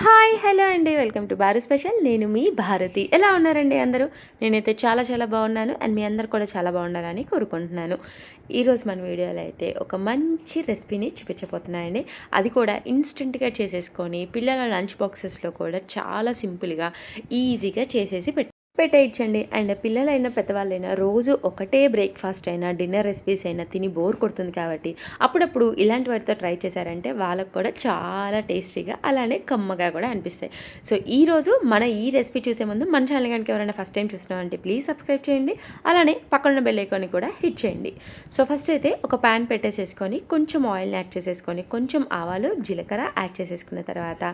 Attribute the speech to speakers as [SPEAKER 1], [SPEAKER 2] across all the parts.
[SPEAKER 1] Hi hello అండి, welcome to Bharat special. నేను మీ భారతి. ఎలా ఉన్నారండి అందరూ? నేనైతే చాలా చాలా బాగున్నాను అండ్ మీ అందరు కూడా చాలా బాగుండాలని కోరుకుంటున్నాను. ఈరోజు మన వీడియోలో అయితే ఒక మంచి రెసిపీని చూపించబోతున్నాయండి. అది కూడా ఇన్స్టెంట్గా చేసేసుకొని పిల్లల లంచ్ బాక్సెస్లో కూడా చాలా సింపుల్గా ఈజీగా చేసేసి పెట్టేయచ్చండి. అండ్ పిల్లలైనా పెద్దవాళ్ళైనా రోజు ఒకటే బ్రేక్ఫాస్ట్ అయినా డిన్నర్ రెసిపీస్ అయినా తిని బోర్ కొడుతుంది కాబట్టి అప్పుడప్పుడు ఇలాంటి వాటితో ట్రై చేశారంటే వాళ్ళకు కూడా చాలా టేస్టీగా అలానే కమ్మగా కూడా అనిపిస్తాయి. సో ఈరోజు ఈ రెసిపీ చూసే ముందు మన ఛానల్ కనుక ఎవరైనా ఫస్ట్ టైం చూస్తున్నామంటే ప్లీజ్ సబ్స్క్రైబ్ చేయండి. అలానే పక్కన బెల్ ఐకాన్ని కూడా హిట్ చేయండి. సో ఫస్ట్ అయితే ఒక ప్యాన్ పెట్టేసేసుకొని కొంచెం ఆయిల్ని యాడ్ చేసేసుకొని కొంచెం ఆవాలు జీలకర్ర యాడ్ చేసేసుకున్న తర్వాత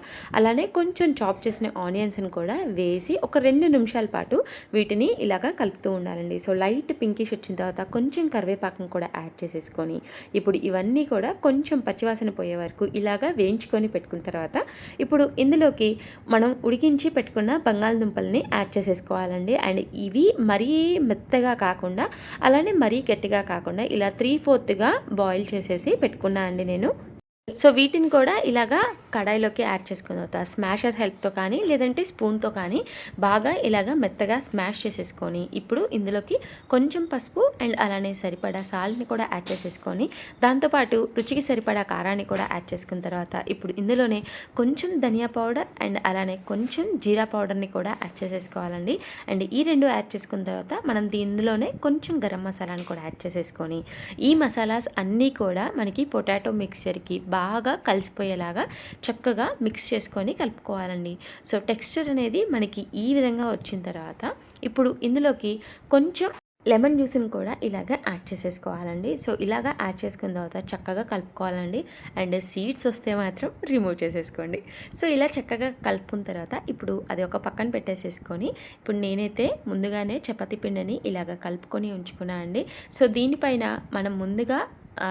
[SPEAKER 1] అలానే కొంచెం చాప్ చేసిన ఆనియన్స్ని కూడా వేసి ఒక 2 నిమిషాల పాటు వీటిని ఇలాగా కలుపుతూ ఉండాలండి. సో లైట్ పింకిష్ వచ్చిన తర్వాత కొంచెం కరివేపాకును కూడా యాడ్ చేసేసుకొని ఇప్పుడు ఇవన్నీ కూడా కొంచెం పచ్చివాసన పోయే వరకు ఇలాగా వేయించుకొని పెట్టుకున్న తర్వాత ఇప్పుడు ఇందులోకి మనం ఉడికించి పెట్టుకున్న బంగాళదుంపల్ని యాడ్ చేసేసుకోవాలండి. అండ్ ఇవి మరీ మెత్తగా కాకుండా అలానే మరీ గట్టిగా కాకుండా ఇలా 3/4గా బాయిల్ చేసేసి పెట్టుకున్నా అండి నేను. సో వీటిని కూడా ఇలాగా కడాయిలోకి యాడ్ చేసుకున్న తర్వాత స్మాషర్ హెల్ప్తో కానీ లేదంటే స్పూన్తో కానీ బాగా ఇలాగా మెత్తగా స్మాష్ చేసేసుకొని ఇప్పుడు ఇందులోకి కొంచెం పసుపు అండ్ అలానే సరిపడా సాల్ట్ని కూడా యాడ్ చేసేసుకొని దాంతోపాటు రుచికి సరిపడా కారాన్ని కూడా యాడ్ చేసుకున్న తర్వాత ఇప్పుడు ఇందులోనే కొంచెం ధనియా పౌడర్ అండ్ అలానే కొంచెం జీరా పౌడర్ని కూడా యాడ్ చేసేసుకోవాలండి. అండ్ ఈ రెండు యాడ్ చేసుకున్న తర్వాత మనం ఇందులోనే కొంచెం గరం మసాలాని కూడా యాడ్ చేసేసుకొని ఈ మసాలాస్ అన్నీ కూడా మనకి పొటాటో మిక్చర్కి బాగా కలిసిపోయేలాగా చక్కగా మిక్స్ చేసుకొని కలుపుకోవాలండి. సో టెక్స్చర్ అనేది మనకి ఈ విధంగా వచ్చిన తర్వాత ఇప్పుడు ఇందులోకి కొంచెం లెమన్ జ్యూస్ని కూడా ఇలాగ యాడ్ చేసేసుకోవాలండి. సో ఇలాగ యాడ్ చేసుకున్న తర్వాత చక్కగా కలుపుకోవాలండి. అండ్ సీడ్స్ వస్తే మాత్రం రిమూవ్ చేసేసుకోండి. సో ఇలా చక్కగా కలుపుకున్న తర్వాత ఇప్పుడు అది ఒక పక్కన పెట్టేసేసుకొని ఇప్పుడు నేనైతే ముందుగానే చపాతీ పిండిని ఇలాగ కలుపుకొని ఉంచుకున్నా అండి. సో దీనిపైన మనం ముందుగా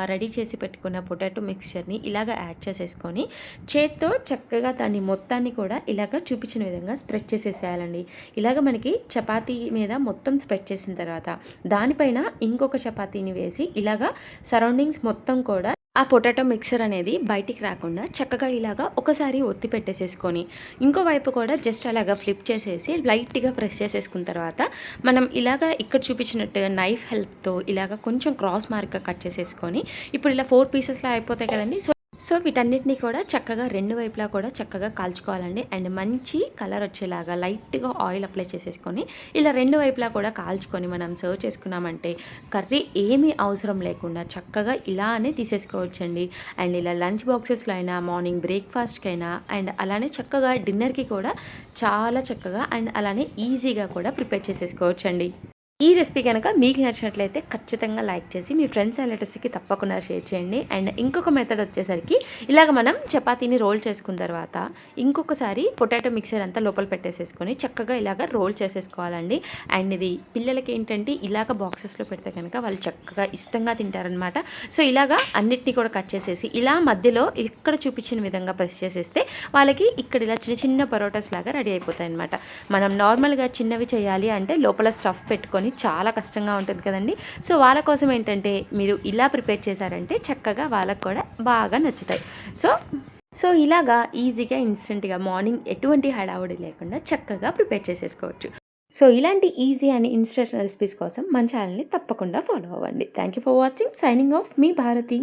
[SPEAKER 1] రెడీ చేసి పెట్టుకున్న పొటాటో మిక్స్చర్ని ఇలాగ యాడ్ చేసేసుకొని చేత్తో చక్కగా దాన్ని మొత్తాన్ని కూడా ఇలాగ చూపించిన విధంగా స్ప్రెడ్ చేసేసేయాలండి. ఇలాగ మనకి చపాతీ మీద మొత్తం స్ప్రెడ్ చేసిన తర్వాత దానిపైన ఇంకొక చపాతీని వేసి ఇలాగ సరౌండింగ్స్ మొత్తం కూడా ఆ పొటాటో మిక్సర్ అనేది బయటికి రాకుండా చక్కగా ఇలాగా ఒకసారి ఒత్తి పెట్టేసేసుకొని ఇంకో వైపు కూడా జస్ట్ అలాగా ఫ్లిప్ చేసేసి లైట్గా ప్రెస్ చేసేసుకున్న తర్వాత మనం ఇలాగా ఇక్కడ చూపించినట్టు నైఫ్ హెల్ప్తో ఇలాగ కొంచెం క్రాస్ మార్క్గా కట్ చేసేసుకొని ఇప్పుడు ఇలా 4 పీసెస్లా అయిపోతాయి కదండి. సో వీటన్నిటిని కూడా చక్కగా 2 వైపులా కూడా చక్కగా కాల్చుకోవాలండి. అండ్ మంచి కలర్ వచ్చేలాగా లైట్గా ఆయిల్ అప్లై చేసేసుకొని ఇలా 2 వైపులా కూడా కాల్చుకొని మనం సర్వ్ చేసుకున్నామంటే కర్రీ ఏమీ అవసరం లేకుండా చక్కగా ఇలానే తీసేసుకోవచ్చండి. అండ్ ఇలా లంచ్ బాక్సెస్లో అయినా మార్నింగ్ బ్రేక్ఫాస్ట్కి అయినా అండ్ అలానే చక్కగా డిన్నర్కి కూడా చాలా చక్కగా అండ్ అలానే ఈజీగా కూడా ప్రిపేర్ చేసేసుకోవచ్చండి. ఈ రెసిపీ కనుక మీకు నచ్చినట్లయితే ఖచ్చితంగా లైక్ చేసి మీ ఫ్రెండ్స్ అండ్ రిలేటివ్స్కి తప్పకుండా షేర్ చేయండి. అండ్ ఇంకొక మెథడ్ వచ్చేసరికి ఇలాగ మనం చపాతీని రోల్ చేసుకున్న తర్వాత ఇంకొకసారి పొటాటో మిక్సర్ అంతా లోపల పెట్టేసేసుకొని చక్కగా ఇలాగ రోల్ చేసేసుకోవాలండి. అండ్ ఇది పిల్లలకి ఏంటంటే ఇలాగ బాక్సెస్లో పెడితే కనుక వాళ్ళు చక్కగా ఇష్టంగా తింటారనమాట. సో ఇలాగ అన్నిటినీ కూడా కట్ చేసేసి ఇలా మధ్యలో ఇక్కడ చూపించిన విధంగా ప్రెస్ చేసేస్తే వాళ్ళకి ఇక్కడ ఇలా చిన్న చిన్న పరోటాస్ లాగా రెడీ అయిపోతాయి అనమాట. మనం నార్మల్గా చిన్నవి చేయాలి అంటే లోపల స్టఫ్ పెట్టుకొని చాలా కష్టంగా ఉంటుంది కదండి. సో వాళ్ళ కోసం ఏంటంటే మీరు ఇలా ప్రిపేర్ చేశారంటే చక్కగా వాళ్ళకు కూడా బాగా నచ్చుతాయి. సో ఇలాగా ఈజీగా ఇన్స్టెంట్గా మార్నింగ్ ఎటువంటి హడావుడి లేకుండా చక్కగా ప్రిపేర్ చేసేసుకోవచ్చు. సో ఇలాంటి ఈజీ అండ్ ఇన్స్టెంట్ రెసిపీస్ కోసం మన ఛానల్ని తప్పకుండా ఫాలో అవ్వండి. Thank you for watching. Signing off మీ భారతి.